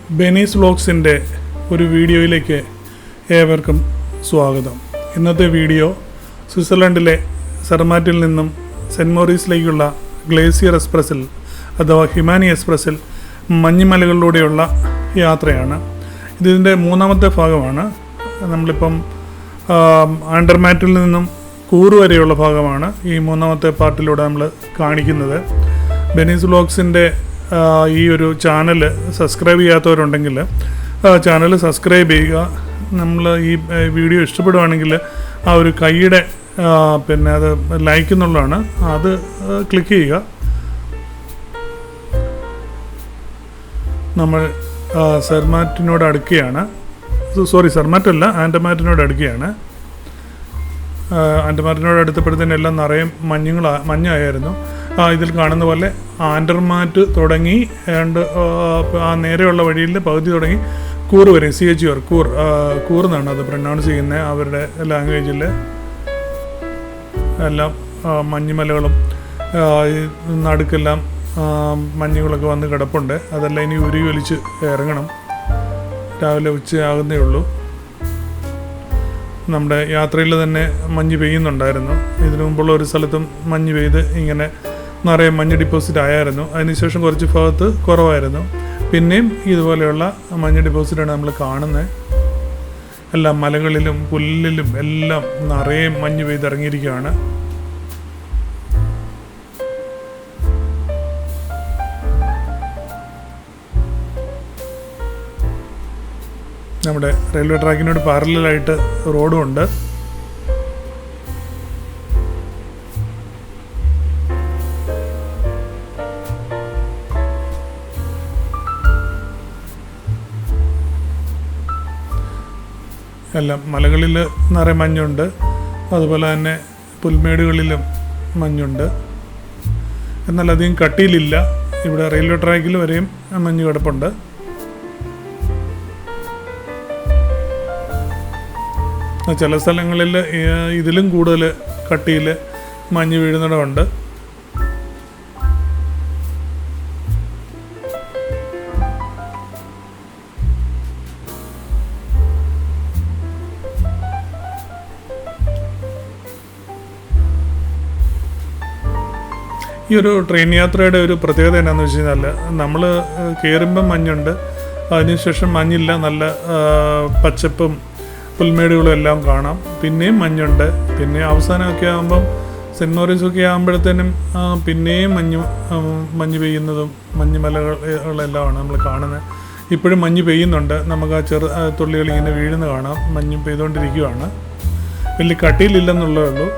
ബെനീസ് വ്ലോഗ്സിൻ്റെ ഒരു വീഡിയോയിലേക്ക് ഏവർക്കും സ്വാഗതം. ഇന്നത്തെ വീഡിയോ സ്വിറ്റ്സർലൻഡിലെ സർമാറ്റിൽ നിന്നും സെൻറ്റ് മോറീസിലേക്കുള്ള ഗ്ലേസിയർ എക്സ്പ്രസ്സിൽ അഥവാ ഹിമാനി എക്സ്പ്രസ്സിൽ മഞ്ഞുമലകളിലൂടെയുള്ള യാത്രയാണ്. ഇതിൻ്റെ മൂന്നാമത്തെ ഭാഗമാണ്. നമ്മളിപ്പം ആൻഡർമാറ്റിൽ നിന്നും കൂറ് വരെയുള്ള ഭാഗമാണ് ഈ മൂന്നാമത്തെ പാർട്ടിലൂടെ നമ്മൾ കാണിക്കുന്നത്. ബെനീസ് വ്ലോഗ്സിൻ്റെ ഈ ഒരു ചാനൽ സബ്സ്ക്രൈബ് ചെയ്യാത്തവരുണ്ടെങ്കിൽ ചാനൽ സബ്സ്ക്രൈബ് ചെയ്യുക. നമ്മൾ ഈ വീഡിയോ ഇഷ്ടപ്പെടുകയാണെങ്കിൽ ആ ഒരു കൈയുടെ പിന്നെ അത് ലൈക്ക് എന്നുള്ളതാണ്, അത് ക്ലിക്ക് ചെയ്യുക. നമ്മൾ സർമാറ്റിനോട് അടുക്കുകയാണ്. സർമാറ്റല്ല, ആൻഡർമാറ്റിനോട് അടുക്കുകയാണ്. ആൻഡർമാറ്റിനോട് അടുത്തപ്പോഴത്തേനും എല്ലാം നിറയെ മഞ്ഞായിരുന്നു. ഇതിൽ കാണുന്ന പോലെ ആൻഡർമാറ്റ് തുടങ്ങി ആ നേരെയുള്ള വഴിയിൽ പകുതി തുടങ്ങി കൂർ വരെ CHUR കൂർ എന്നാണ് അത് പ്രൊനൗൺസ് ചെയ്യുന്നത്. അവരുടെ ലാംഗ്വേജിൽ എല്ലാം മഞ്ഞുമലകളും നടുക്കെല്ലാം മഞ്ഞുകളൊക്കെ വന്ന് കിടപ്പുണ്ട്. അതെല്ലാം ഇനി ഉരുകി വലിച്ച് ഇറങ്ങണം. രാവിലെ ഉച്ചയാകുന്നേ ഉള്ളൂ. നമ്മുടെ യാത്രയിൽ തന്നെ മഞ്ഞ് പെയ്യുന്നുണ്ടായിരുന്നു. ഇതിനു മുമ്പുള്ള ഒരു സ്ഥലത്തും മഞ്ഞ് പെയ്ത് ഇങ്ങനെ നിറയെ മഞ്ഞ് ഡിപ്പോസിറ്റ് ആയായിരുന്നു. അതിനുശേഷം കുറച്ച് ഭാഗത്ത് കുറവായിരുന്നു. പിന്നെയും ഇതുപോലെയുള്ള മഞ്ഞ് ഡിപ്പോസിറ്റാണ് നമ്മൾ കാണുന്നത്. എല്ലാ മലകളിലും പുല്ലിലും എല്ലാം നിറയെ മഞ്ഞ് പെയ്തിറങ്ങിയിരിക്കുകയാണ്. നമ്മുടെ റെയിൽവേ ട്രാക്കിനോട് പാരലലായിട്ട് റോഡും ഉണ്ട്. എല്ലാം മലകളിൽ നിറയെ മഞ്ഞുണ്ട്. അതുപോലെ തന്നെ പുൽമേടുകളിലും മഞ്ഞുണ്ട്. എന്നാൽ അധികം കട്ടിയിലില്ല. ഇവിടെ റെയിൽവേ ട്രാക്കിൽ വരെയും മഞ്ഞ് കിടപ്പുണ്ട്. ചില സ്ഥലങ്ങളിൽ ഇതിലും കൂടുതൽ കട്ടിയിൽ മഞ്ഞ് വീഴുന്നിടമുണ്ട്. ഈ ഒരു ട്രെയിൻ യാത്രയുടെ ഒരു പ്രത്യേകത എന്നാന്ന് വെച്ച് കഴിഞ്ഞാൽ നമ്മൾ കയറുമ്പം മഞ്ഞുണ്ട്, അതിനുശേഷം മഞ്ഞില്ല, നല്ല പച്ചപ്പും പുൽമേടുകളും എല്ലാം കാണാം. പിന്നെയും മഞ്ഞുണ്ട്. പിന്നെ അവസാനമൊക്കെ ആകുമ്പം സെൻറ്റ് മോറീസൊക്കെ ആകുമ്പോഴത്തേനും പിന്നെയും മഞ്ഞ് പെയ്യുന്നതും മഞ്ഞുമലകളെല്ലാമാണ് നമ്മൾ കാണുന്നത്. ഇപ്പോഴും മഞ്ഞ് പെയ്യുന്നുണ്ട്. നമുക്ക് ആ തുള്ളികൾ ഇങ്ങനെ വീഴുന്ന കാണാം. മഞ്ഞ് പെയ്തുകൊണ്ടിരിക്കുകയാണ്. വലിയ കട്ടിയിലില്ലെന്നുള്ളതേ ഉള്ളൂ.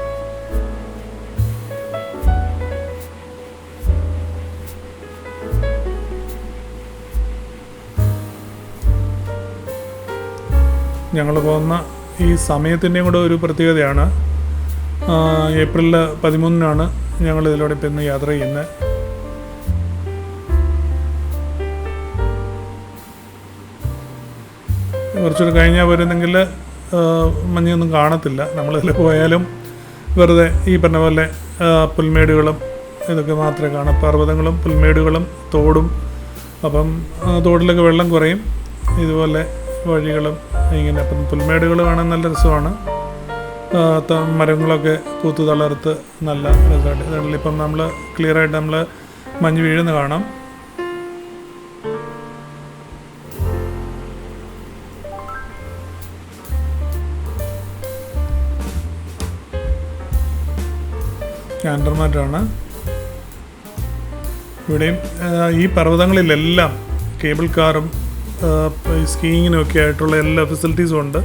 ഞങ്ങൾ പോകുന്ന ഈ സമയത്തിൻ്റെയും കൂടെ ഒരു പ്രത്യേകതയാണ്. ഏപ്രിൽ 13 ഞങ്ങൾ ഇതിലൂടെ ഇപ്പം ഇന്ന് യാത്ര ചെയ്യുന്നത്. കുറച്ചുകൂടെ കഴിഞ്ഞാൽ വരുന്നെങ്കിൽ മഞ്ഞൊന്നും കാണത്തില്ല. നമ്മളിതിൽ പോയാലും വെറുതെ ഈ പറഞ്ഞ പോലെ പുൽമേടുകളും ഇതൊക്കെ മാത്രമേ കാണാം. പർവ്വതങ്ങളും പുൽമേടുകളും തോടും. അപ്പം തോടിലൊക്കെ വെള്ളം കുറയും. ഇതുപോലെ വഴികളും ഇങ്ങനെ. അപ്പം പുൽമേടുകൾ കാണാൻ നല്ല രസമാണ്. മരങ്ങളൊക്കെ പൂത്ത് തളർത്ത് നല്ല രസമായിട്ട്. ഇപ്പം നമ്മൾ ക്ലിയറായിട്ട് നമ്മൾ മഞ്ഞ് വീഴുന്ന കാണാം. ആൻഡർമാറ്റാണ്. ഇവിടെയും ഈ പർവ്വതങ്ങളിലെല്ലാം കേബിൾ കാറും സ്കീയിങ്ങിനൊക്കെ ആയിട്ടുള്ള എല്ലാ ഫെസിലിറ്റീസും ഉണ്ട്.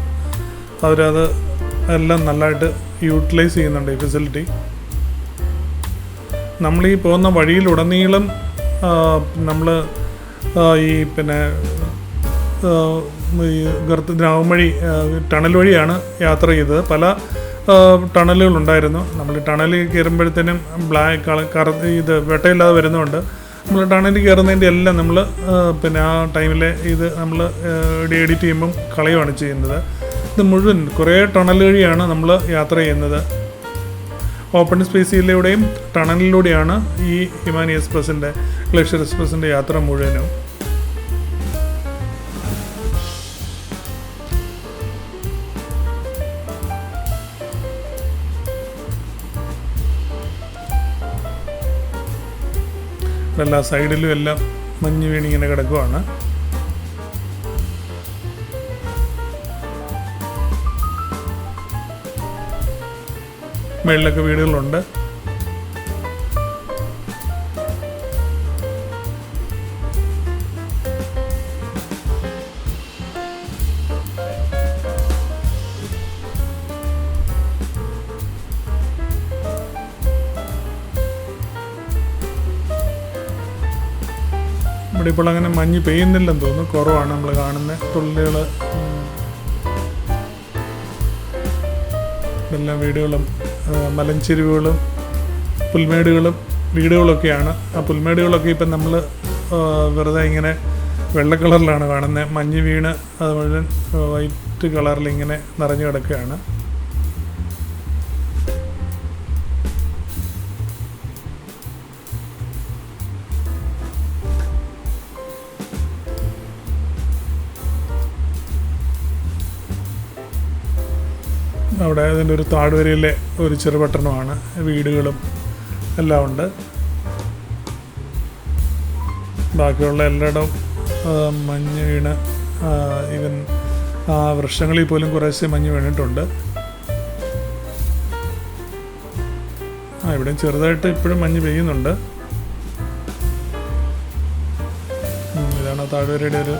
അവരത് എല്ലാം നല്ലതായിട്ട് യൂട്ടിലൈസ് ചെയ്യുന്നുണ്ട് ഈ ഫെസിലിറ്റി. നമ്മളീ പോകുന്ന വഴിയിലുടനീളം നമ്മൾ ഈ പിന്നെ ഗ്രാമവഴി ടണൽ വഴിയാണ് യാത്ര ചെയ്തത്. പല ടണലുകളുണ്ടായിരുന്നു. നമ്മൾ ടണലിൽ കയറുമ്പോഴത്തേനും ഇത് വെട്ടയില്ലാതെ വരുന്നതുകൊണ്ട് നമ്മൾ ടണലിൽ കയറുന്നതിൻ്റെ എല്ലാം നമ്മൾ പിന്നെ ആ ടൈമിൽ ഇത് നമ്മൾ എഡിറ്റ് ചെയ്യുമ്പം കളയുകയാണ് ചെയ്യുന്നത്. ഇത് മുഴുവൻ കുറേ ടണൽ വഴിയാണ് നമ്മൾ യാത്ര ചെയ്യുന്നത്. ഓപ്പൺ സ്പേസിലൂടെയും ടണലിലൂടെയാണ് ഈ ഹിമാനി എക്സ്പ്രസിൻ്റെ ഗ്ലേഷ്യർ എക്സ്പ്രസിൻ്റെ യാത്ര മുഴുവനും. എല്ലാ സൈഡിലും എല്ലാം മഞ്ഞ് വീണിങ്ങനെ കിടക്കുവാണ്. മേളിലൊക്കെ വീടുകളുണ്ട്. ഇവിടെ ഇപ്പോൾ അങ്ങനെ മഞ്ഞ് പെയ്യുന്നില്ലെന്ന് തോന്നുന്നു, കുറവാണ് നമ്മൾ കാണുന്ന തുള്ളികൾ. ഇതെല്ലാം വീടുകളും മലഞ്ചെരുവുകളും പുൽമേടുകളും വീടുകളൊക്കെയാണ്. ആ പുൽമേടുകളൊക്കെ ഇപ്പം നമ്മൾ വെറുതെ ഇങ്ങനെ വെള്ള കളറിലാണ് കാണുന്നത്. മഞ്ഞ് വീണ് അത് മുഴുവൻ വൈറ്റ് കളറിൽ ഇങ്ങനെ നിറഞ്ഞു കിടക്കുകയാണ്. അവിടെ അതിൻ്റെ ഒരു താഴ്വരയിലെ ഒരു ചെറുപട്ടണമാണ്, വീടുകളും എല്ലാം ഉണ്ട്. ബാക്കിയുള്ള എല്ലായിടവും മഞ്ഞ് വീണ്, ഈവൻ ആ വൃക്ഷങ്ങളിൽ പോലും കുറേശ്ശെ മഞ്ഞ് വീണിട്ടുണ്ട്. ഇവിടെയും ചെറുതായിട്ട് ഇപ്പോഴും മഞ്ഞ് പെയ്യുന്നുണ്ട്. ഇതാണ് താഴ്വരയുടെ ഒരു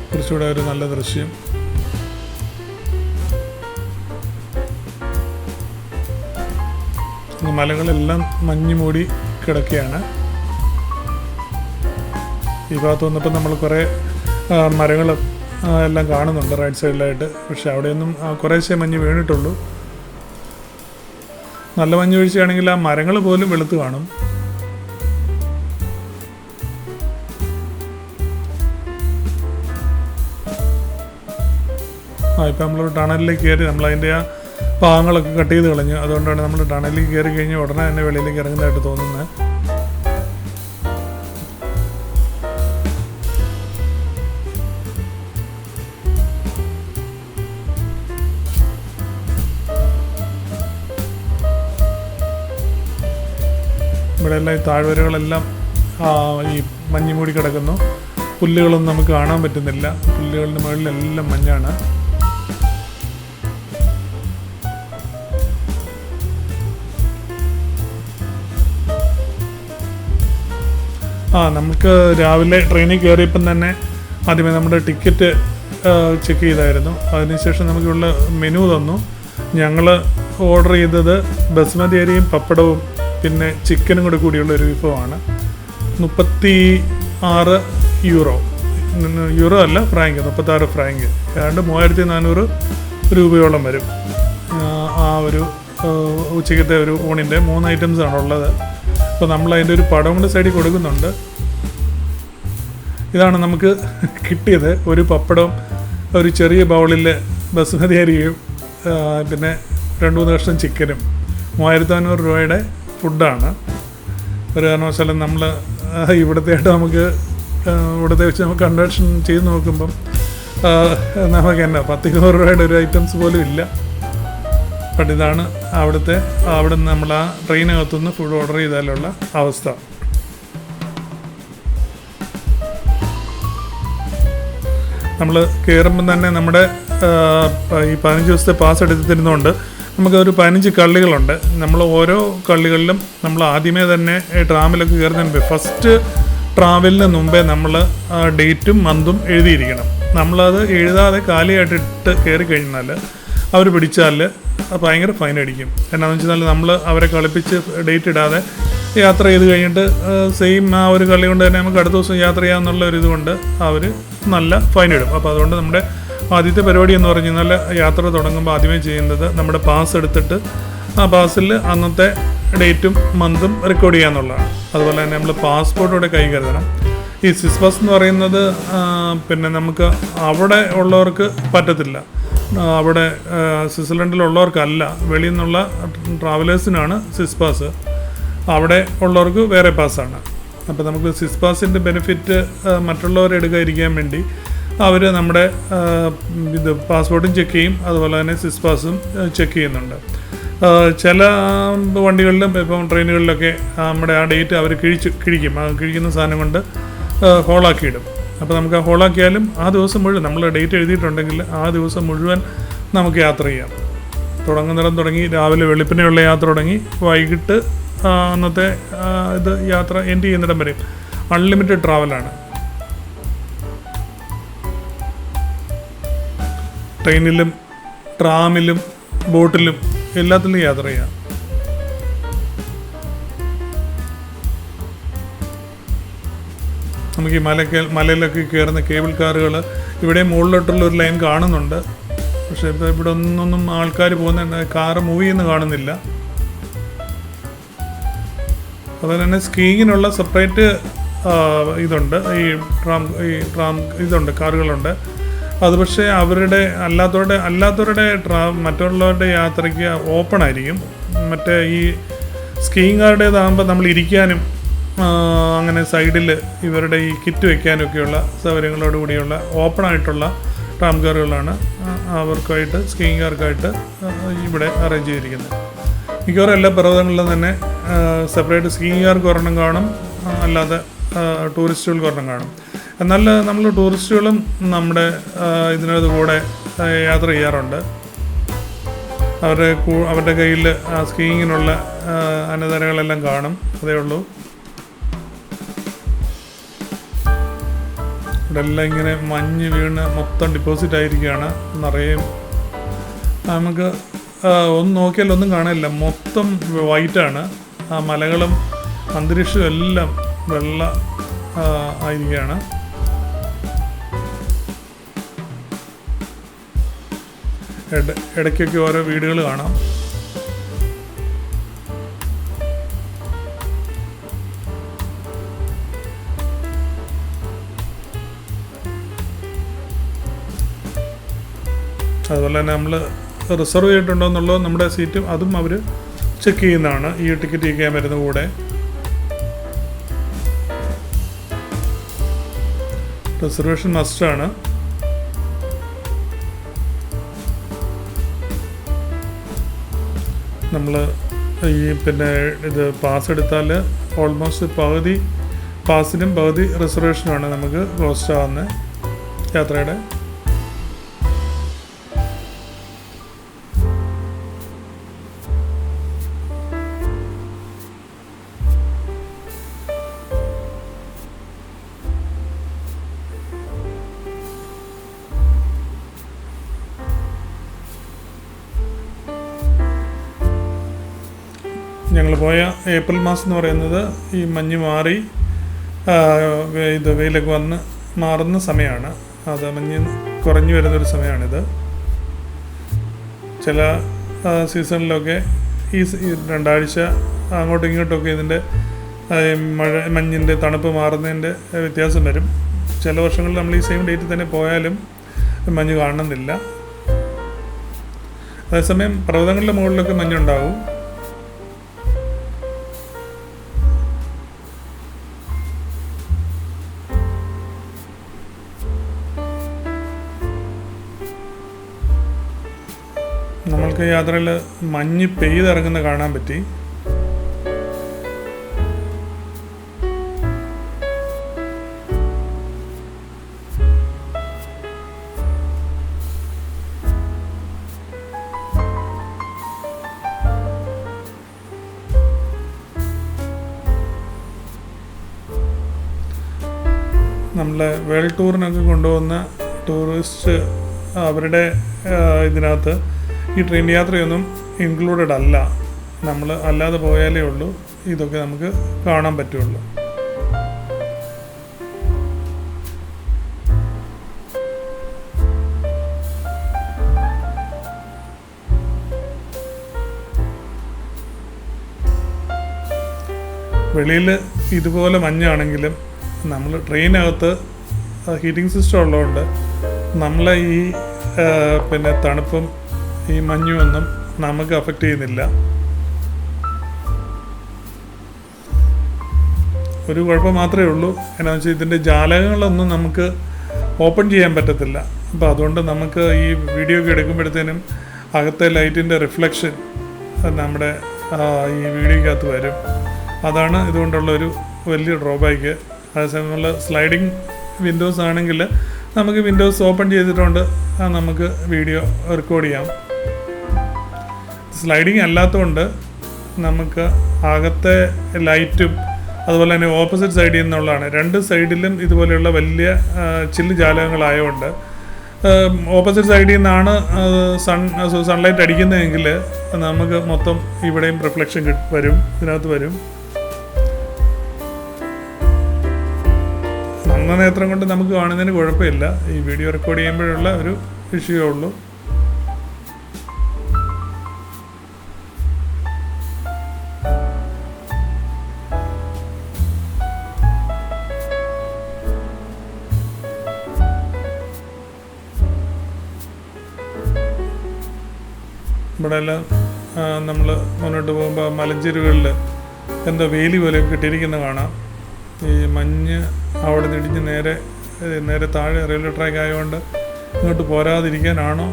കുറച്ചുകൂടെ ഒരു നല്ല ദൃശ്യം. മലകളെല്ലാം മഞ്ഞ് മൂടി കിടക്കുകയാണ്. ഈ ഭാഗത്ത് വന്നപ്പോൾ നമ്മൾ കുറേ മരങ്ങളും എല്ലാം കാണുന്നുണ്ട് റൈറ്റ് സൈഡിലായിട്ട്. പക്ഷെ അവിടെയൊന്നും കുറേശ്ശേ മഞ്ഞ് വീണിട്ടുള്ളൂ. നല്ല മഞ്ഞ് വീഴ്ചയാണെങ്കിൽ ആ മരങ്ങൾ പോലും വെളുത്ത് കാണും. ഇപ്പം നമ്മൾ ടണലിലേക്ക് കയറി, നമ്മളതിൻ്റെ ആ ഭാഗങ്ങളൊക്കെ കട്ട് ചെയ്ത് കളഞ്ഞു. അതുകൊണ്ടാണ് നമ്മൾ ടണലിൽ കയറി കഴിഞ്ഞ് ഉടനെ തന്നെ വെളിയിലേക്ക് ഇറങ്ങുന്നതായിട്ട് തോന്നുന്നത്. ഇവിടെ എല്ലാം ഈ താഴ്വരകളെല്ലാം ഈ മഞ്ഞ് മൂടി കിടക്കുന്നു. പുല്ലുകളൊന്നും നമുക്ക് കാണാൻ പറ്റുന്നില്ല. പുല്ലുകളുടെ മുകളിലെല്ലാം മഞ്ഞാണ്. നമുക്ക് രാവിലെ ട്രെയിനിൽ കയറിയപ്പം തന്നെ ആദ്യമേ നമ്മുടെ ടിക്കറ്റ് ചെക്ക് ചെയ്തായിരുന്നു. അതിനുശേഷം നമുക്കുള്ള മെനു തന്നു. ഞങ്ങൾ ഓർഡർ ചെയ്തത് ബസ്മതി അരിയും പപ്പടവും പിന്നെ ചിക്കനും കൂടെ കൂടിയുള്ള ഒരു വിഭവമാണ്. 36 യൂറോ, യൂറോ അല്ല ഫ്രാങ്ക്, 36 ഫ്രാങ്ക്, ഏതാണ്ട് 3400 രൂപയോളം വരും. ആ ഒരു ഉച്ചയ്ക്കത്തെ ഒരു ഊണിൻ്റെ 3 ഐറ്റംസാണ് ഉള്ളത്. അപ്പോൾ നമ്മൾ അതിൻ്റെ ഒരു പടം കൊണ്ട് സൈഡിൽ കൊടുക്കുന്നുണ്ട്. ഇതാണ് നമുക്ക് കിട്ടിയത്. ഒരു പപ്പടവും ഒരു ചെറിയ ബൗളിൽ ബസ്മതി അരിയും പിന്നെ 2-3 കഷ്ണം ചിക്കനും. 3500 രൂപയുടെ ഫുഡാണ്. ഒരു കാരണവശാലും നമ്മൾ ഇവിടത്തെയായിട്ട് ഇവിടത്തെ വെച്ച് നമുക്ക് കൺവേർഷൻ ചെയ്ത് നോക്കുമ്പം നമുക്ക് എന്നാ 10-20 രൂപയുടെ ഒരു ഐറ്റംസ് പോലും ഇല്ല. ബട്ട് ഇതാണ് അവിടെ നിന്ന് നമ്മൾ ആ ട്രെയിനകത്തുനിന്ന് ഫുഡ് ഓർഡർ ചെയ്താലുള്ള അവസ്ഥ. നമ്മൾ കയറുമ്പം തന്നെ നമ്മുടെ ഈ 15 ദിവസത്തെ പാസ് എടുത്ത് തരുന്നതുകൊണ്ട് നമുക്കൊരു 15 കള്ളികളുണ്ട്. നമ്മൾ ഓരോ കള്ളികളിലും നമ്മൾ ആദ്യമേ തന്നെ ട്രാമിലൊക്കെ കയറുന്നതിന് ഫസ്റ്റ് ട്രാവലിന് മുമ്പേ നമ്മൾ ഡേറ്റും മന്തും എഴുതിയിരിക്കണം. നമ്മളത് എഴുതാതെ കാലിയായിട്ടിട്ട് കയറി കഴിഞ്ഞാൽ അവർ പിടിച്ചാൽ ഭയങ്കര ഫൈൻ അടിക്കും. എന്നാന്ന് വെച്ചാൽ നമ്മൾ അവരെ കളിപ്പിച്ച് ഡേറ്റ് ഇടാതെ യാത്ര ചെയ്ത് കഴിഞ്ഞിട്ട് സെയിം ആ ഒരു കളി കൊണ്ട് തന്നെ നമുക്ക് അടുത്ത ദിവസം യാത്ര ചെയ്യാമെന്നുള്ള ഒരു ഇതുകൊണ്ട് അവർ നല്ല ഫൈൻ ഇടും. അപ്പോൾ അതുകൊണ്ട് നമ്മുടെ ആദ്യത്തെ പരിപാടി എന്ന് പറഞ്ഞു കഴിഞ്ഞാൽ യാത്ര തുടങ്ങുമ്പോൾ ആദ്യമേ ചെയ്യുന്നത് നമ്മുടെ പാസ് എടുത്തിട്ട് ആ പാസ്സിൽ അന്നത്തെ ഡേറ്റും മന്തും റെക്കോർഡ് ചെയ്യാന്നുള്ളതാണ്. അതുപോലെ തന്നെ നമ്മൾ പാസ്പോർട്ടോടെ കൈ കരുതണം. ഈ സ്വിസ് പാസ് എന്ന് പറയുന്നത് പിന്നെ നമുക്ക് അവിടെ ഉള്ളവർക്ക് പറ്റത്തില്ല. അവിടെ സ്വിറ്റ്സർലൻഡിലുള്ളവർക്കല്ല, വെളിയിൽ നിന്നുള്ള ട്രാവലേഴ്സിനാണ് സ്വിസ് പാസ്. അവിടെ ഉള്ളവർക്ക് വേറെ പാസ്സാണ്. അപ്പോൾ നമുക്ക് സ്വിസ് പാസിൻ്റെ ബെനിഫിറ്റ് മറ്റുള്ളവരെടുക്കാതിരിക്കാൻ വേണ്ടി അവർ നമ്മുടെ പാസ്പോർട്ടും ചെക്ക് ചെയ്യും, അതുപോലെ തന്നെ സ്വിസ് പാസും ചെക്ക് ചെയ്യുന്നുണ്ട്. ചില വണ്ടികളിലും ഇപ്പം ട്രെയിനുകളിലൊക്കെ നമ്മുടെ ആ ഡേറ്റ് അവർ കിഴിക്കും. ആ കിഴിക്കുന്ന സാധനം കൊണ്ട് ഹോളാക്കിയിടും. അപ്പോൾ നമുക്ക് ആ ഹോളാക്കിയാലും ആ ദിവസം മുഴുവൻ നമ്മൾ ഡേറ്റ് എഴുതിയിട്ടുണ്ടെങ്കിൽ ആ ദിവസം മുഴുവൻ നമുക്ക് യാത്ര ചെയ്യാം. തുടങ്ങുന്നിടം തുടങ്ങി രാവിലെ വെളുപ്പിനെയുള്ള യാത്ര തുടങ്ങി വൈകിട്ട് അന്നത്തെ ഇത് യാത്ര എൻഡ് ചെയ്യുന്നിടം വരെ അൺലിമിറ്റഡ് ട്രാവലാണ്. ട്രെയിനിലും ട്രാമിലും ബോട്ടിലും എല്ലാത്തിലും യാത്ര ചെയ്യാം. നമുക്ക് ഈ മലയിലൊക്കെ കയറുന്ന കേബിൾ കാറുകൾ ഇവിടെ മുകളിലോട്ടുള്ള ഒരു ലൈൻ കാണുന്നുണ്ട്. പക്ഷേ ഇപ്പോൾ ഇവിടെ ഒന്നും ആൾക്കാർ പോകുന്ന കാറ് മൂവ് ചെയ്യുന്ന കാണുന്നില്ല. അതുപോലെ തന്നെ സ്കീയിങ്ങിനുള്ള സെപ്പറേറ്റ് ഇതുണ്ട്, ഈ ട്രാം ഇതുണ്ട്, കാറുകളുണ്ട്. അത് പക്ഷേ അല്ലാത്തവരുടെ മറ്റുള്ളവരുടെ യാത്രയ്ക്ക് ഓപ്പൺ ആയിരിക്കും. മറ്റേ ഈ സ്കീയിങ്ങുകാരുടേതാകുമ്പോൾ നമ്മൾ ഇരിക്കാനും അങ്ങനെ സൈഡിൽ ഇവരുടെ ഈ കിറ്റ് വയ്ക്കാനൊക്കെയുള്ള സൗകര്യങ്ങളോട് കൂടിയുള്ള ഓപ്പൺ ആയിട്ടുള്ള ട്രാം കാറുകളാണ് അവർക്കായിട്ട് സ്കീയിങ്ങുകാർക്കായിട്ട് ഇവിടെ അറേഞ്ച് ചെയ്തിരിക്കുന്നത്. മിക്കവാറും എല്ലാ പർവ്വതങ്ങളിലും തന്നെ സെപ്പറേറ്റ് സ്കീയിങ്ങുകാർക്ക് ഒരെണ്ണം കാണും, അല്ലാതെ ടൂറിസ്റ്റുകൾക്ക് ഒരെണ്ണം കാണും. എന്നാൽ നമ്മൾ ടൂറിസ്റ്റുകളും നമ്മുടെ ഇതിനകത്ത് കൂടെ യാത്ര ചെയ്യാറുണ്ട്. അവരുടെ കയ്യിൽ സ്കീയിങ്ങിനുള്ള അനന്തരങ്ങളെല്ലാം കാണും, അതേ ഉള്ളൂ. ഇവിടെ എല്ലാം ഇങ്ങനെ മഞ്ഞ് വീണ് മൊത്തം ഡിപ്പോസിറ്റ് ആയിരിക്കുകയാണ്. നിറയെ നമുക്ക് ഒന്ന് നോക്കിയാൽ ഒന്നും കാണില്ല, മൊത്തം വൈറ്റാണ്. ആ മലകളും അന്തരീക്ഷവും എല്ലാം വെള്ള ആയിരിക്കുകയാണ്. ഇടയ്ക്കൊക്കെ ഓരോ വീടുകൾ കാണാം. അതുപോലെ തന്നെ നമ്മൾ റിസർവ് ചെയ്തിട്ടുണ്ടോ എന്നുള്ളത് നമ്മുടെ സീറ്റും അതും അവർ ചെക്ക് ചെയ്യുന്നതാണ് ഈ ടിക്കറ്റ് ചെയ്യാൻ വരുന്ന കൂടെ. റിസർവേഷൻ മസ്റ്റാണ്. നമ്മൾ ഈ ഇത് പാസ് എടുത്താൽ ഓൾമോസ്റ്റ് പകുതി പാസിനും പകുതി റിസർവേഷനുമാണ് നമുക്ക് കോസ്റ്റ് ആവുന്നത് യാത്രയുടെ. ഞങ്ങൾ പോയ ഏപ്രിൽ മാസം എന്ന് പറയുന്നത് ഈ മഞ്ഞ് മാറി ഇത് വെയിലൊക്കെ വന്ന് മാറുന്ന സമയമാണ്. അത് മഞ്ഞ് കുറഞ്ഞു വരുന്നൊരു സമയമാണിത്. ചില സീസണിലൊക്കെ ഈ 2 ആഴ്ച അങ്ങോട്ടും ഇങ്ങോട്ടുമൊക്കെ ഇതിൻ്റെ മഞ്ഞിൻ്റെ തണുപ്പ് മാറുന്നതിൻ്റെ വ്യത്യാസം വരും. ചില വർഷങ്ങളിൽ നമ്മൾ ഈ സെയിം ഡേറ്റിൽ തന്നെ പോയാലും മഞ്ഞ് കാണുന്നില്ല. അതേസമയം പർവ്വതങ്ങളുടെ മുകളിലൊക്കെ മഞ്ഞുണ്ടാവും. നമ്മൾക്ക് യാത്രയിൽ മഞ്ഞ് പെയ്തിറങ്ങുന്ന കാണാൻ പറ്റി. നമ്മളെ വേൾഡ് ടൂറിനൊക്കെ കൊണ്ടുപോകുന്ന ടൂറിസ്റ്റ് അവരുടെ ഇതിനകത്ത് ഈ ട്രെയിൻ യാത്രയൊന്നും ഇൻക്ലൂഡഡ് അല്ല. നമ്മൾ അല്ലാതെ പോയാലേ ഉള്ളൂ ഇതൊക്കെ നമുക്ക് കാണാൻ പറ്റുള്ളൂ. വെളിയിൽ ഇതുപോലെ മഞ്ഞാണെങ്കിലും നമ്മൾ ട്രെയിനകത്ത് ഹീറ്റിംഗ് സിസ്റ്റം ഉള്ളതുകൊണ്ട് നമ്മളെ ഈ തണുപ്പും ഈ മഞ്ഞുമൊന്നും നമുക്ക് അഫക്റ്റ് ചെയ്യുന്നില്ല. ഒരു കുഴപ്പം മാത്രമേ ഉള്ളൂ, എന്നാന്ന് വെച്ചാൽ ഇതിൻ്റെ ജാലകങ്ങളൊന്നും നമുക്ക് ഓപ്പൺ ചെയ്യാൻ പറ്റത്തില്ല. അപ്പോൾ അതുകൊണ്ട് നമുക്ക് ഈ വീഡിയോ ഒക്കെ എടുക്കുമ്പോഴത്തേനും അകത്തെ ലൈറ്റിൻ്റെ റിഫ്ലക്ഷൻ നമ്മുടെ ഈ വീഡിയോയ്ക്കകത്ത് വരും. അതാണ് ഇതുകൊണ്ടുള്ളൊരു വലിയ ഡ്രോബാക്ക്. അതേസമയം നമ്മൾ സ്ലൈഡിങ് വിൻഡോസ് ആണെങ്കിൽ നമുക്ക് വിൻഡോസ് ഓപ്പൺ ചെയ്തിട്ടുണ്ട് നമുക്ക് വീഡിയോ റെക്കോർഡ് ചെയ്യാം. സ്ലൈഡിങ് അല്ലാത്തതുകൊണ്ട് നമുക്ക് അകത്തെ ലൈറ്റും അതുപോലെ തന്നെ ഓപ്പോസിറ്റ് സൈഡിൽ നിന്നുള്ളതാണ്. രണ്ട് സൈഡിലും ഇതുപോലെയുള്ള വലിയ ചില്ല് ജാലകങ്ങളായതുകൊണ്ട് ഓപ്പോസിറ്റ് സൈഡിൽ നിന്നാണ് സൺലൈറ്റ് അടിക്കുന്നതെങ്കിൽ നമുക്ക് മൊത്തം ഇവിടെയും റിഫ്ലക്ഷൻ വരും, ഇതിനകത്ത് വരും. നഗ്നനേത്രം കൊണ്ട് നമുക്ക് കാണുന്നതിന് കുഴപ്പമില്ല. ഈ വീഡിയോ റെക്കോർഡ് ചെയ്യുമ്പോഴുള്ള ഒരു ഇഷ്യൂ ഉള്ളൂ. ഇവിടെ എല്ലാം നമ്മൾ മുന്നോട്ട് പോകുമ്പോൾ മലഞ്ചെരുവുകളിൽ എന്തോ വേലി പോലെ കെട്ടിയിരിക്കുന്ന കാണാം. ഈ മഞ്ഞ് അവിടെ നിന്ന് ഇടിഞ്ഞ് നേരെ താഴെ റെയിൽവേ ട്രാക്ക് ആയതുകൊണ്ട് ഇങ്ങോട്ട് പോരാതിരിക്കാനാണോ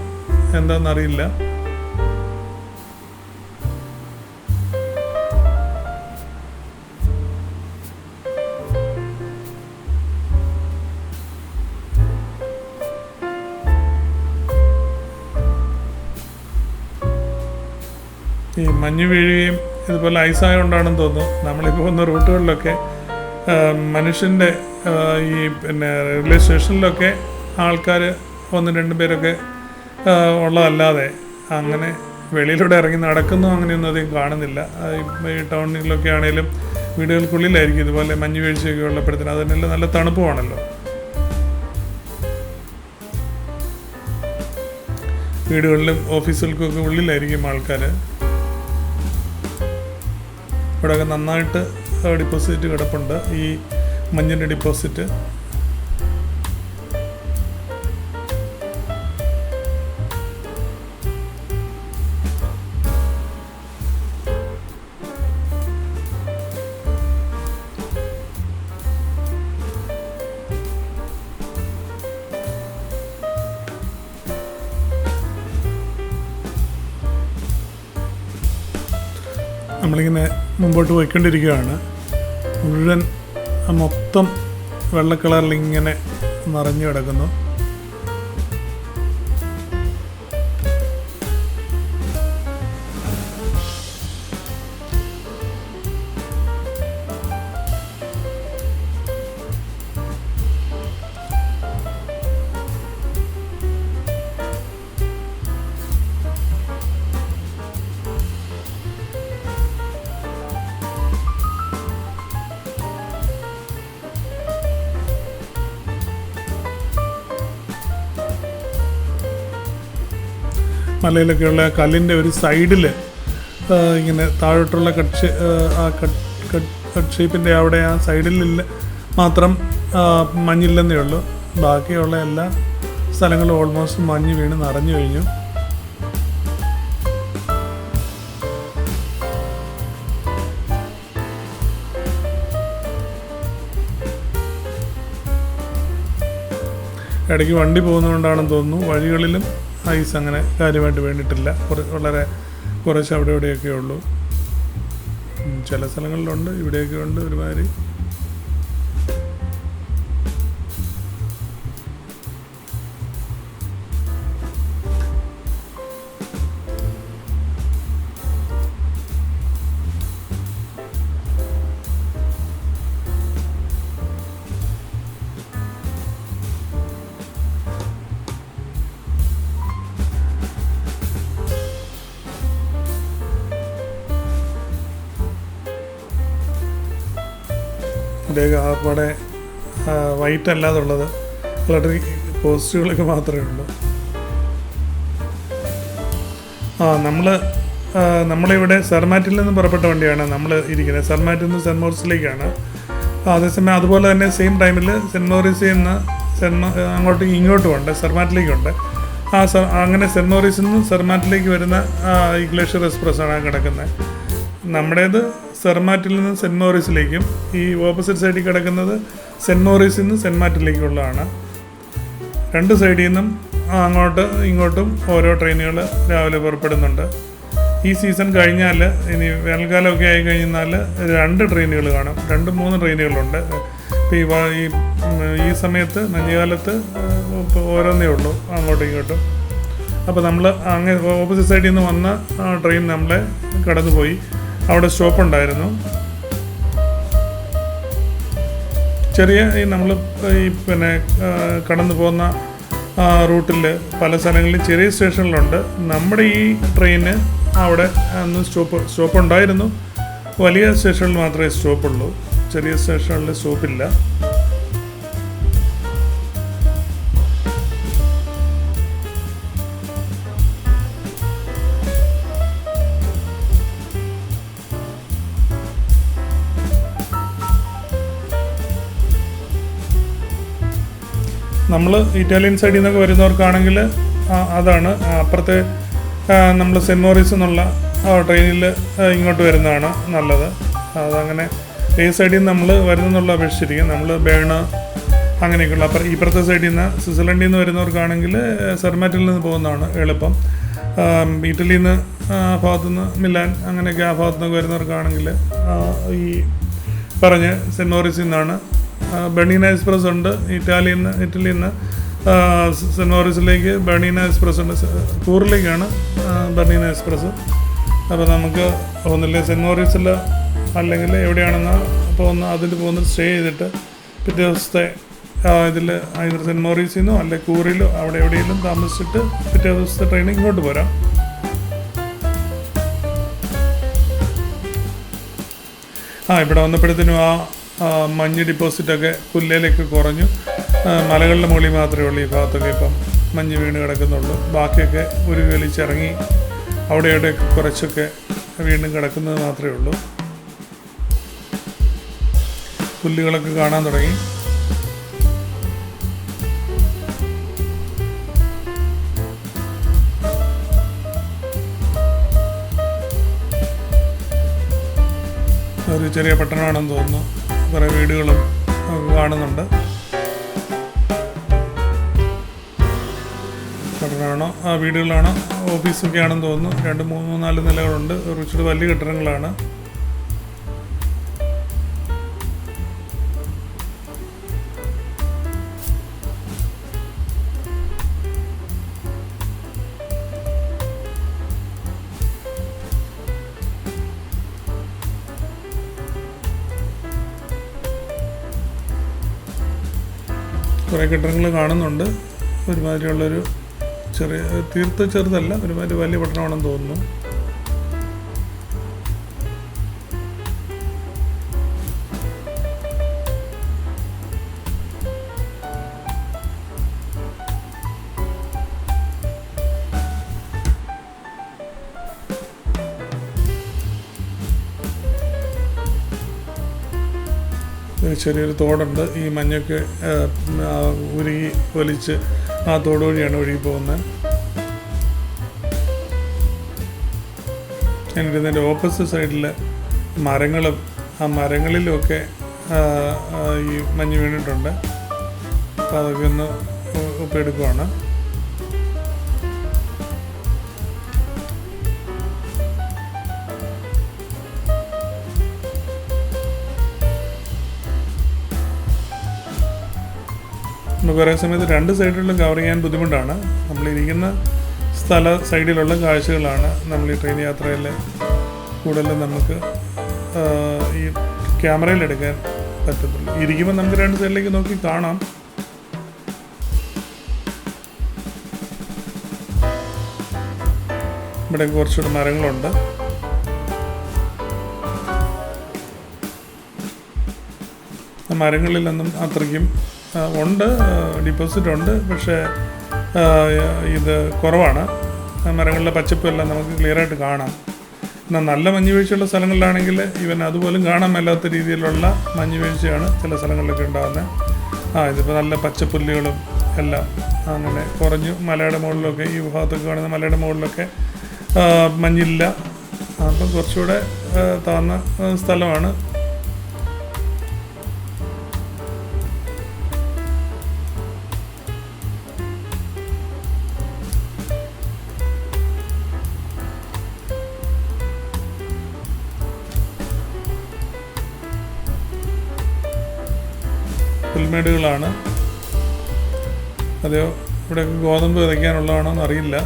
എന്താണെന്നറിയില്ല. ഈ മഞ്ഞ് വീഴുകയും ഇതുപോലെ ഐസായതുകൊണ്ടാണെന്ന് തോന്നുന്നു നമ്മളിപ്പോൾ പോകുന്ന റൂട്ടുകളിലൊക്കെ മനുഷ്യൻ്റെ ഈ റെയിൽവേ സ്റ്റേഷനിലൊക്കെ ആൾക്കാർ 1-2 പേരൊക്കെ ഉള്ളതല്ലാതെ അങ്ങനെ വെളിയിലൂടെ ഇറങ്ങി നടക്കുന്നു അങ്ങനെയൊന്നും അധികം കാണുന്നില്ല. ഈ ടൗണിലൊക്കെ ആണെങ്കിലും വീടുകൾക്കുള്ളിലായിരിക്കും ഇതുപോലെ മഞ്ഞ് വീഴ്ചയൊക്കെ ഉള്ളപ്പോഴത്തേനും. അതിനെല്ലാം നല്ല തണുപ്പുമാണല്ലോ. വീടുകളിലും ഓഫീസുകൾക്കൊക്കെ ഉള്ളിലായിരിക്കും ആൾക്കാർ. ഇവിടെയൊക്കെ നന്നായിട്ട് ഡിപ്പോസിറ്റ് കിടപ്പുണ്ട്, ഈ മഞ്ഞിൻ്റെ ഡിപ്പോസിറ്റ്. നമ്മളിങ്ങനെ മുമ്പോട്ട് പോയിക്കൊണ്ടിരിക്കുകയാണ്. മുഴുവൻ മൊത്തം വെള്ള കളറിൽ ഇങ്ങനെ നിറഞ്ഞു കിടക്കുന്നു. മലയിലൊക്കെയുള്ള കല്ലിൻ്റെ ഒരു സൈഡിൽ ഇങ്ങനെ താഴോട്ടുള്ള കട്ട് ഷേപ്പിൻ്റെ അവിടെ ആ സൈഡിൽ മാത്രം മഞ്ഞില്ലെന്നേ ഉള്ളൂ. ബാക്കിയുള്ള എല്ലാ സ്ഥലങ്ങളും ഓൾമോസ്റ്റ് മഞ്ഞ് വീണ് നിറഞ്ഞു കഴിഞ്ഞു. ഇടയ്ക്ക് വണ്ടി പോകുന്നതുകൊണ്ടാണെന്ന് തോന്നുന്നു വഴികളിലും ഐസ് അങ്ങനെ കാര്യമായിട്ട് വേണ്ടിയിട്ടില്ല. വളരെ കുറച്ച് അവിടെ ഇവിടെയൊക്കെ ഉള്ളൂ. ചില സ്ഥലങ്ങളിലുണ്ട്, ഇവിടെയൊക്കെ ഉണ്ട് ഒരുമാതിരി. ഇവിടെയൊക്കെ ആകപ്പാടെ വൈറ്റ് അല്ലാതുള്ളത് ഇലക്ട്രിക് പോസ്റ്റുകളൊക്കെ മാത്രമേ ഉള്ളൂ. നമ്മളിവിടെ സർമാറ്റിൽ നിന്ന് പുറപ്പെട്ട വണ്ടിയാണ് നമ്മൾ ഇരിക്കുന്നത്. സർമാറ്റിൽ നിന്ന് സെൻറ്റ് മോറിസിലേക്കാണ്. അതേസമയം അതുപോലെ തന്നെ സെയിം ടൈമിൽ സെൻറ്റ് മോറിസിൽ നിന്ന് അങ്ങോട്ടും ഇങ്ങോട്ടും ഉണ്ട്, സർമാറ്റിലേക്കുണ്ട്. അങ്ങനെ സെൻറ്റ് മോറിസിൽ നിന്ന് സർമാറ്റിലേക്ക് വരുന്ന ഈ ഗ്ലേഷ്യർ എക്സ്പ്രസ്സാണ് കിടക്കുന്നത്. നമ്മുടേത് സെർമാറ്റിൽ നിന്ന് സെൻറ്റ് മോറിസിലേക്കും ഈ ഓപ്പോസിറ്റ് സൈഡിൽ കിടക്കുന്നത് സെൻറ്റ് മോറിസിൽ നിന്ന് സെൻറ്റ് മാർട്ടിലേക്കുള്ളതാണ്. രണ്ട് സൈഡിൽ നിന്നും അങ്ങോട്ട് ഇങ്ങോട്ടും ഓരോ ട്രെയിനുകൾ രാവിലെ പുറപ്പെടുന്നുണ്ട്. ഈ സീസൺ കഴിഞ്ഞാൽ ഇനി വേനൽക്കാലമൊക്കെ ആയി കഴിഞ്ഞാൽ 2 ട്രെയിനുകൾ കാണും, 2-3 ട്രെയിനുകളുണ്ട്. ഇപ്പോൾ ഈ സമയത്ത് മഞ്ഞുകാലത്ത് ഇപ്പോൾ ഓരോന്നേ ഉള്ളൂ അങ്ങോട്ടും ഇങ്ങോട്ടും. അപ്പോൾ നമ്മൾ അങ്ങനെ ഓപ്പോസിറ്റ് സൈഡിൽ നിന്ന് വന്ന ട്രെയിൻ നമ്മളെ കടന്നുപോയി. അവിടെ സ്റ്റോപ്പ് ഉണ്ടായിരുന്നു. ചെറിയ നമ്മൾ ഈ കടന്നു പോകുന്ന റൂട്ടിൽ പല സ്ഥലങ്ങളിലും ചെറിയ സ്റ്റേഷനിലുണ്ട്. നമ്മുടെ ഈ ട്രെയിന് അവിടെ അന്ന് സ്റ്റോപ്പ് ഉണ്ടായിരുന്നു. വലിയ സ്റ്റേഷനിൽ മാത്രമേ സ്റ്റോപ്പുള്ളൂ, ചെറിയ സ്റ്റേഷനിൽ സ്റ്റോപ്പില്ല. നമ്മൾ ഇറ്റാലിയൻ സൈഡിൽ നിന്നൊക്കെ വരുന്നവർക്കാണെങ്കിൽ അതാണ് അപ്പുറത്തെ നമ്മൾ സെൻറ്റ് മോറിസ് എന്നുള്ള ട്രെയിനിൽ ഇങ്ങോട്ട് വരുന്നതാണ് നല്ലത്. അതങ്ങനെ ഈ സൈഡിൽ നിന്ന് നമ്മൾ വരുന്നെന്നുള്ള അപേക്ഷിച്ചിരിക്കും. നമ്മൾ ബേണ് അങ്ങനെയൊക്കെയുള്ള ഇപ്പുറത്തെ സൈഡിൽ നിന്ന് സ്വിറ്റ്സർലൻഡിൽ നിന്ന് വരുന്നവർക്കാണെങ്കിൽ സെർമാറ്റിൽ നിന്ന് പോകുന്നതാണ് എളുപ്പം. ഇറ്റലിയിൽ നിന്ന് ഭാഗത്തുനിന്ന് മിലാൻ അങ്ങനെയൊക്കെ ആ ഭാഗത്തു നിന്നൊക്കെ വരുന്നവർക്കാണെങ്കിൽ ഈ പറഞ്ഞ് സെൻറ്റ് മോറിസിൽ നിന്നാണ്. ബെർണീന എക്സ്പ്രസ് ഉണ്ട് ഇറ്റലിയിൽ നിന്ന് സെൻറ്റ് മോറിസിലേക്ക് ബെർണീന എക്സ്പ്രസ് ഉണ്ട്. കൂറിലേക്കാണ് ബെർണീന എക്സ്പ്രസ്. അപ്പോൾ നമുക്ക് ഒന്നില്ലേ സെൻറ്റ് മോറിസിൽ അല്ലെങ്കിൽ എവിടെയാണെന്ന് അതിൽ പോകുന്നത് സ്റ്റേ ചെയ്തിട്ട് പിറ്റേ ദിവസത്തെ ഇതിൽ സെൻറ്റ് മോറിസിൽ നിന്നോ അല്ലെങ്കിൽ കൂറിലോ അവിടെ എവിടെയെങ്കിലും താമസിച്ചിട്ട് പിറ്റേ ദിവസത്തെ ട്രെയിനിൽ ഇങ്ങോട്ട് പോരാം. ഇവിടെ വന്നപ്പോഴത്തേനും മഞ്ഞ് ഡിപ്പോസിറ്റൊക്കെ പുല്ലയിലേക്ക് കുറഞ്ഞു. മലകളുടെ മുകളിൽ മാത്രമേ ഉള്ളൂ ഈ ഭാഗത്തൊക്കെ ഇപ്പം മഞ്ഞ് വീണ് കിടക്കുന്നുള്ളൂ. ബാക്കിയൊക്കെ ഒരു വലിച്ചിറങ്ങി അവിടെ ഇവിടെയൊക്കെ കുറച്ചൊക്കെ വീണ്ടും കിടക്കുന്നത് മാത്രമേ ഉള്ളൂ. പുല്ലുകളൊക്കെ കാണാൻ തുടങ്ങി. ഒരു ചെറിയ പട്ടണമാണെന്ന് തോന്നുന്നു. കുറേ വീടുകളും കാണുന്നുണ്ട്. പട്ടണമാണോ വീടുകളാണോ ഓഫീസൊക്കെ ആണെന്ന് തോന്നുന്നു. 2-3-4 നിലകളുണ്ട്. കുറച്ചുകൂടി വലിയ കെട്ടിടങ്ങളാണ്. കുറേ കെട്ടിടങ്ങൾ കാണുന്നുണ്ട്. ഒരുമാതിരിയുള്ളൊരു ചെറുതല്ല, ഒരുമാതിരി വലിയ പട്ടണമാണെന്ന് തോന്നുന്നു. ചെറിയൊരു തോടുണ്ട്. ഈ മഞ്ഞൊക്കെ ഉരുകി വലിച്ച് ആ തോട് വഴിയാണ് ഒഴുകി പോകുന്നത്. ഞാനിരുന്നതിൻ്റെ ഓപ്പോസിറ്റ് സൈഡിൽ മരങ്ങളും ആ മരങ്ങളിലുമൊക്കെ ഈ മഞ്ഞ് വീണിട്ടുണ്ട്. അപ്പോൾ അതൊക്കെ ഒന്ന് ഒപ്പിയെടുക്കുവാണ്. കുറേ സമയത്ത് 2 സൈഡിലും കവർ ചെയ്യാൻ ബുദ്ധിമുട്ടാണ്. നമ്മളിരിക്കുന്ന സൈഡിലുള്ള കാഴ്ചകളാണ് നമ്മൾ ഈ ട്രെയിൻ യാത്രയിൽ കൂടുതലും നമുക്ക് ഈ ക്യാമറയിലെടുക്കാൻ പറ്റത്തുള്ളൂ. ഇരിക്കുമ്പോൾ നമുക്ക് 2 സൈഡിലേക്ക് നോക്കി കാണാം. ഇവിടെ കുറച്ചുകൂടി മരങ്ങളുണ്ട്. മരങ്ങളിലൊന്നും അത്രയ്ക്കും ഉണ്ട്, ഡിപ്പോസിറ്റ് ഉണ്ട്, പക്ഷേ ഇത് കുറവാണ്. മരങ്ങളിലെ പച്ചപ്പെല്ലാം നമുക്ക് ക്ലിയറായിട്ട് കാണാം. എന്നാൽ നല്ല മഞ്ഞ് വീഴ്ചയുള്ള സ്ഥലങ്ങളിലാണെങ്കിൽ അതുപോലും കാണാൻ മേലാത്ത രീതിയിലുള്ള മഞ്ഞ് വീഴ്ചയാണ് ചില സ്ഥലങ്ങളിലൊക്കെ ഉണ്ടാകുന്നത്. ഇതിപ്പോൾ നല്ല പച്ചപ്പുല്ലുകളും എല്ലാം അങ്ങനെ കുറഞ്ഞു. മലയുടെ മുകളിലൊക്കെ ഈ ഭാഗത്തൊക്കെ കാണുന്ന മലയുടെ മുകളിലൊക്കെ മഞ്ഞില്ല. അപ്പം കുറച്ചുകൂടെ താഴ്ന്ന സ്ഥലമാണ്. പുൽമേടുകളാണ്. അതെയോ ഇവിടെ ഗോതമ്പ് വിതയ്ക്കാനുള്ളതാണോ എന്നറിയില്ല.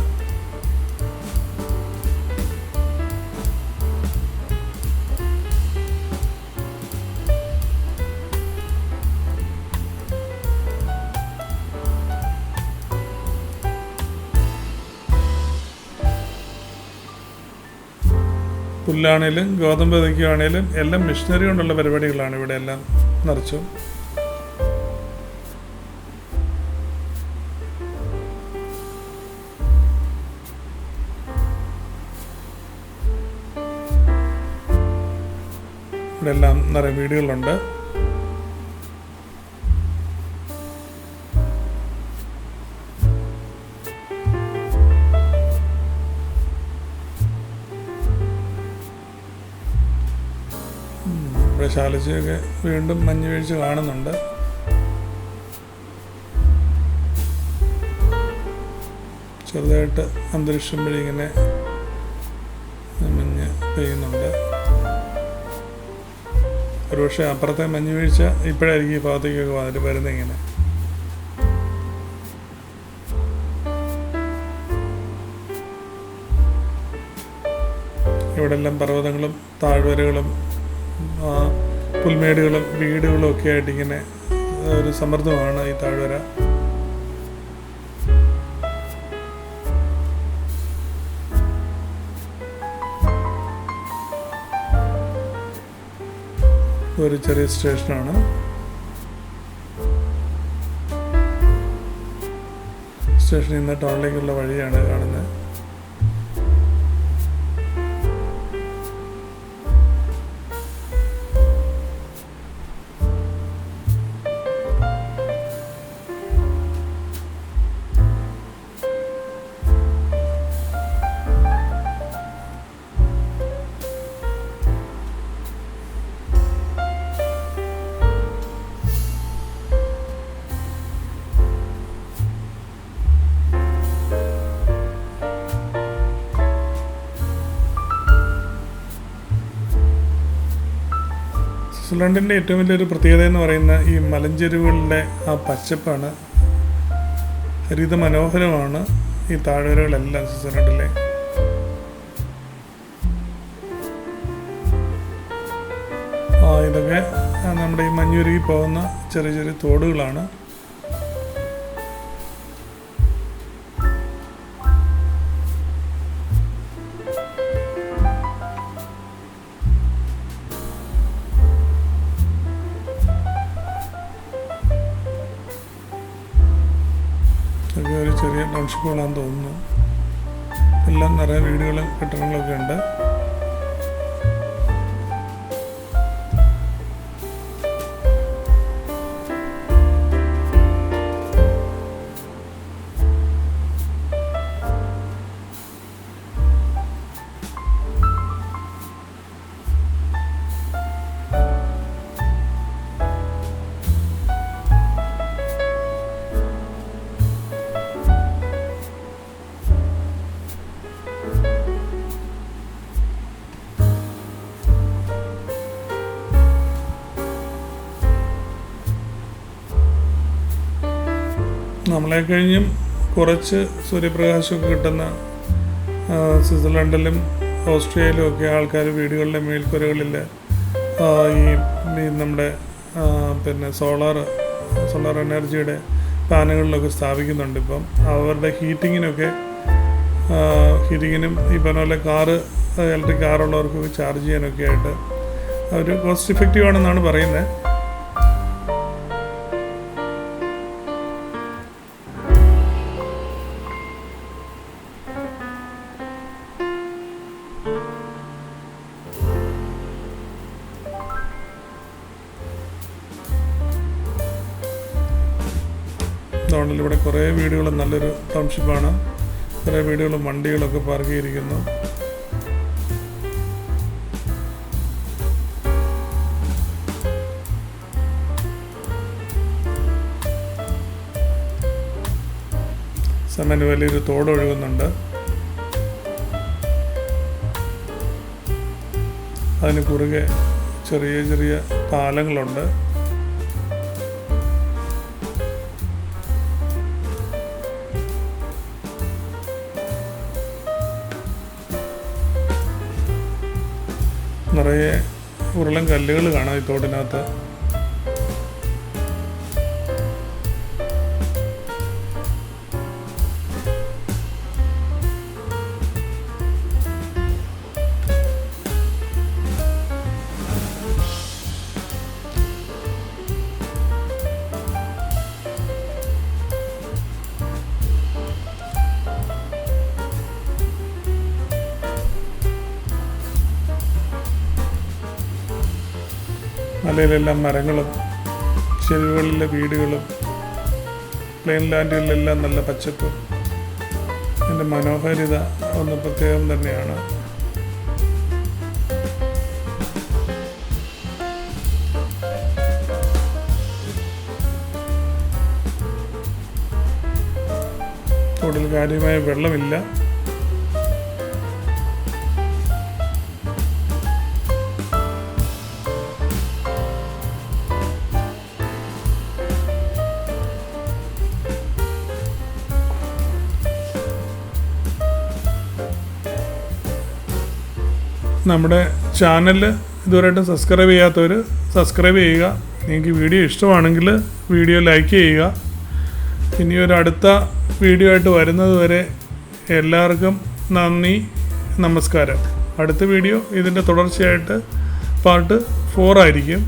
പുല്ലാണേലും ഗോതമ്പ് വിതയ്ക്കുകയാണേലും എല്ലാം മെഷീനറി കൊണ്ടുള്ള പരിപാടികളാണ് ഇവിടെ എല്ലാം നിറച്ചു. ഇവിടെ എല്ലാം നിറയെ വീടുകളുണ്ട്. ഇവിടെ ശാലിച്ചയൊക്കെ വീണ്ടും മഞ്ഞ് വീഴ്ച കാണുന്നുണ്ട്. ചെറുതായിട്ട് അന്തരീക്ഷം വഴി ഇങ്ങനെ മഞ്ഞ് പെയ്യുന്നുണ്ട്. ഒരുപക്ഷെ അപ്പുറത്തെ മഞ്ഞ് വീഴ്ച ഇപ്പോഴായിരിക്കും ഈ ഭാഗത്തേക്കൊക്കെ വന്നിട്ട് വരുന്നത്. ഇങ്ങനെ ഇവിടെല്ലാം പർവ്വതങ്ങളും താഴ്വരകളും പുൽമേടുകളും വീടുകളും ഒക്കെ ആയിട്ട് ഇങ്ങനെ ഒരു സമൃദ്ധമാണ് ഈ താഴ്വര. ഒരു ചെറിയ സ്റ്റേഷനാണ്. സ്റ്റേഷനിൽ നിന്ന് ടൗണിലേക്കുള്ള വഴിയാണ് കാണുന്നത്. സ്വിറ്റ്സർലൻഡിൻ്റെ ഏറ്റവും വലിയൊരു പ്രത്യേകത എന്ന് പറയുന്ന ഈ മലഞ്ചെരുവുകളുടെ ആ പച്ചപ്പാണ്. ഹരിത മനോഹരമാണ് ഈ താഴ്വരകളെല്ലാം സ്വിറ്റ്സർലൻഡിലെ. ഇതൊക്കെ നമ്മുടെ ഈ മഞ്ഞുരുകി പോകുന്ന ചെറിയ ചെറിയ തോടുകളാണ്. ഇതൊക്കെ ഒരു ചെറിയ ടൗൺഷിപ്പുകളാണെന്ന് തോന്നുന്നു. എല്ലാം നിറയെ വീടുകളും കെട്ടിടങ്ങളൊക്കെ ഉണ്ട്. നമ്മളെ കഴിഞ്ഞും കുറച്ച് സൂര്യപ്രകാശമൊക്കെ കിട്ടുന്ന സ്വിറ്റ്സർലൻഡിലും ഓസ്ട്രിയയിലും ഒക്കെ ആൾക്കാർ വീടുകളിലെ മേൽക്കൂരകളിൽ ഈ നമ്മുടെ പിന്നെ സോളാർ എനർജിയുടെ പാനലുകളിലൊക്കെ സ്ഥാപിക്കുന്നുണ്ട്. ഇപ്പം അവരുടെ ഹീറ്റിങ്ങിനും ഈ പറഞ്ഞ പോലെ ഇലക്ട്രിക് കാറുള്ളവർക്കൊക്കെ ചാർജ് ചെയ്യാനൊക്കെ ആയിട്ട് അവർ കോസ്റ്റ് ഇഫക്റ്റീവ് ആണെന്നാണ് പറയുന്നത്. അതുകൊണ്ടല്ലോ ഇവിടെ കുറേ വീടുകളും നല്ലൊരു ടൗൺഷിപ്പാണ്. കുറേ വീടുകളും വണ്ടികളൊക്കെ പാർക്ക് ചെയ്തിരിക്കുന്നു. സമയം വലിയൊരു തോട് ഒഴുകുന്നുണ്ട്. അതിന് കുറുകെ ചെറിയ ചെറിയ പാലങ്ങളുണ്ട്. നിറയെ ഉരുളൻ കല്ലുകൾ കാണാം ഈ തോടിനകത്ത്. മലയിലെല്ലാം മരങ്ങളും ചെരുവുകളിലെ വീടുകളും പ്ലെയിൻ ലാൻഡുകളിലെല്ലാം നല്ല പച്ചപ്പും. അതിൻ്റെ മനോഹാരിത ഒന്ന് പ്രത്യേകം തന്നെയാണ്. തോടിൽ കാര്യമായ വെള്ളമില്ല. നമ്മുടെ ചാനൽ ഇതുവരെയായിട്ടും സബ്സ്ക്രൈബ് ചെയ്യാത്തവർ സബ്സ്ക്രൈബ് ചെയ്യുക. നിങ്ങൾക്ക് വീഡിയോ ഇഷ്ടമാണെങ്കിൽ വീഡിയോ ലൈക്ക് ചെയ്യുക. ഇനിയൊരു അടുത്ത വീഡിയോ ആയിട്ട് വരുന്നത് വരെ എല്ലാവർക്കും നന്ദി, നമസ്കാരം. അടുത്ത വീഡിയോ ഇതിൻ്റെ തുടർച്ചയായിട്ട് പാർട്ട് 4 ആയിരിക്കും.